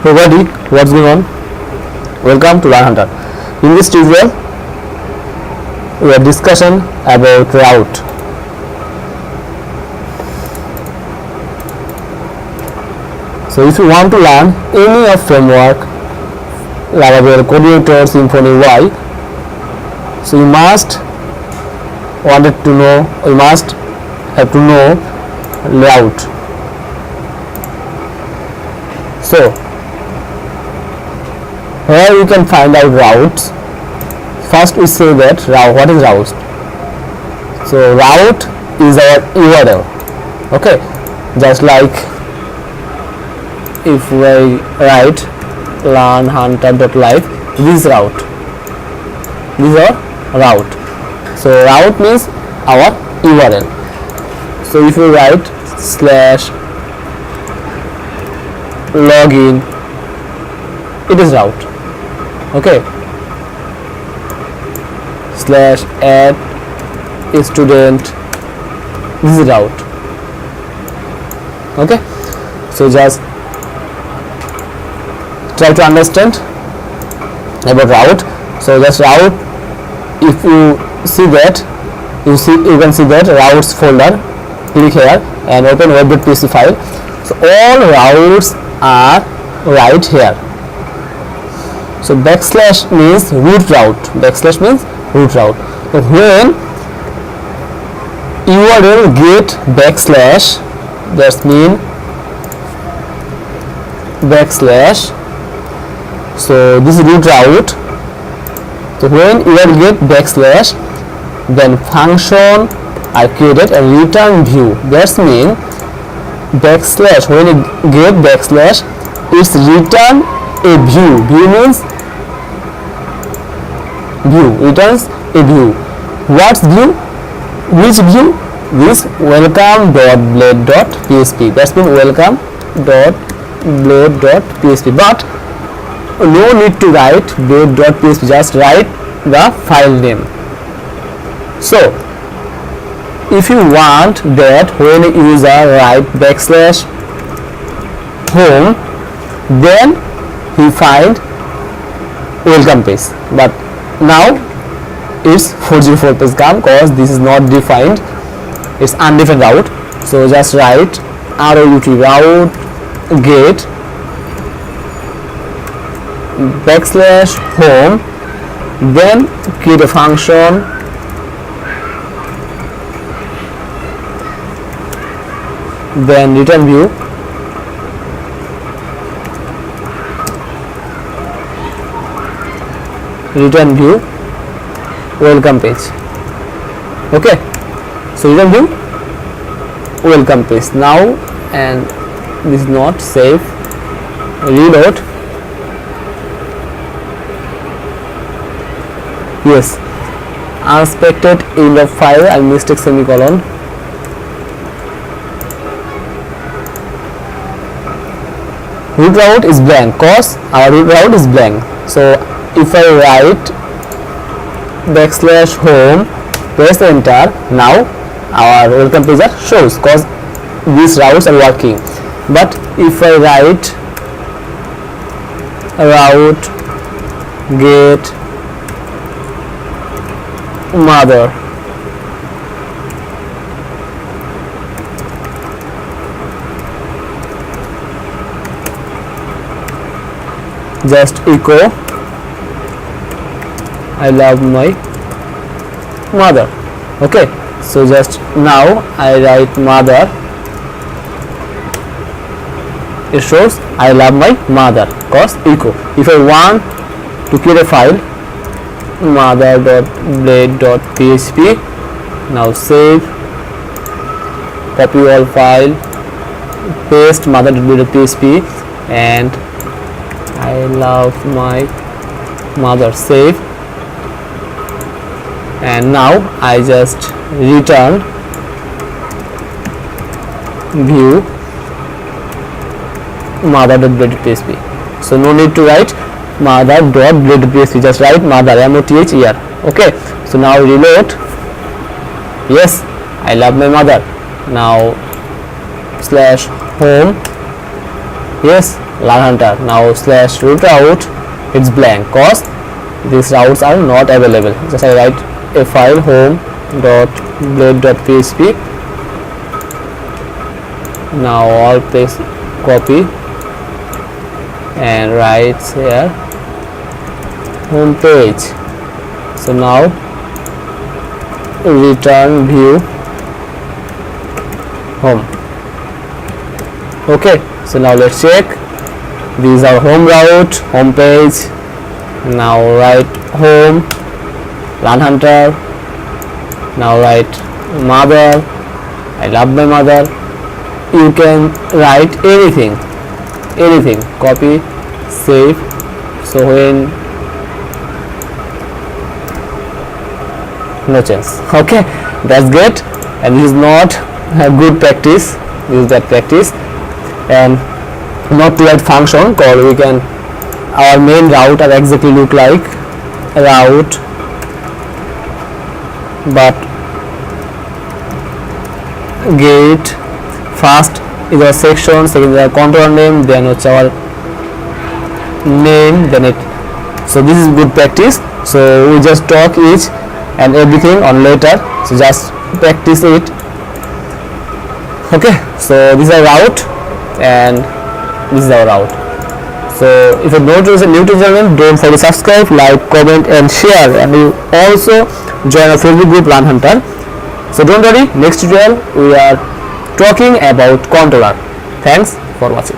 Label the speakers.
Speaker 1: Everybody, what's going on? Welcome to Learn Hunter. In this tutorial, we are discussing about route. So if you want to learn any of framework, Laravel, Coordinator, Symfony, Y, so you must have to know layout. So here you can find out routes. First we say that what is route? So route is our URL. Okay, just like if we write learnhunter.live, this route, this is our route. So route means our URL. So if you write /login, it is route. Okay, /add a student, this is route. Okay, so just try to understand about route. So just route, if you see that, you can see that routes folder. Click here and open web.psc file. So all routes are right here. So backslash means root route. Backslash means root route. So when URL get backslash, that means backslash. So this is root route. So when URL get backslash, then function are created and return view. That means backslash, when you get backslash, it's return a view. View means view, returns a view. What's view? Which view? This welcome.blade.php. That means welcome.blade.php. But no need to write blade.php, just write the file name. So if you want that when a user write backslash home, then he find welcome page. But now it's 404 page come because this is not defined, it's undefined route. So just write route get backslash home, then create a function, then return view, welcome page. Okay, so return view, welcome page. Now, and this is not save, reload. Yes, unexpected end of file, I mistake semicolon. Root route is blank cause our root route is blank. So if I write backslash home, press enter, now our welcome page shows cause these routes are working. But if I write route get mother, just echo I love my mother. Okay, so just now I write mother, it shows I love my mother cause echo. If I want to create a file, mother.blade.php, now save, copy all file, paste mother.blade.php, and I love my mother, save, and now I just return view mother.blade.php. So no need to write mother.blade.php, just write mother, M-O-T-H here. Okay, so now reload. Yes, I love my mother. Now /home, yes, learn hunter. Now slash root route, it's blank cause these routes are not available. Just I write a file home dot blade dot php. Now all place copy and write here home page. So now return view home. Okay, so now let's check. These are home route, home page. Now write home, learn hunter. Now write mother, I love my mother. You can write anything, copy, save. So when no change. Okay, that's great, and this is not a good practice, this is bad practice. And not to write function call, we can our main route are exactly look like route, but get first is our section, second is our controller name, then it's our name, then it. So this is good practice. So we just talk each and everything on later, so just practice it. Okay, so this is our route and this is our route. So if you're new to the channel, don't forget to subscribe, like, comment and share, and you also join our Facebook group Learn Hunter. So don't worry, next tutorial we are talking about controller. Thanks for watching.